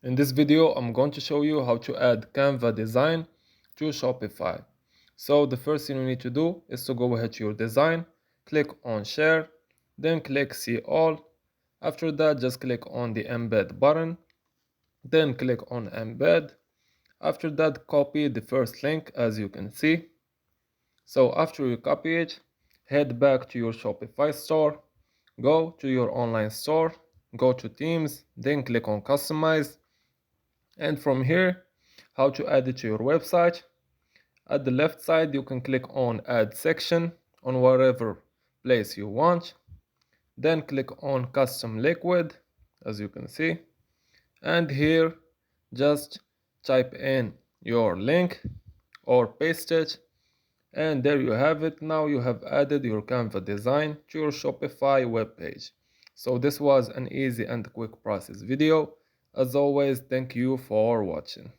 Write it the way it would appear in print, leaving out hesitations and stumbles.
In this video, I'm going to show you how to add Canva design to Shopify. So the first thing you need to do is to go ahead to your design, click on share, then click see all. After that, just click on the embed button, then click on embed. After that, copy the first link as you can see. So after you copy it, head back to your Shopify store, go to your online store, go to themes, then click on customize. And from here, how to add it to your website. At the left side, you can click on add section on whatever place you want. Then click on custom liquid, as you can see. And here, just type in your link or paste it. And there you have it. Now you have added your Canva design to your Shopify webpage. So this was an easy and quick process video. As always, thank you for watching.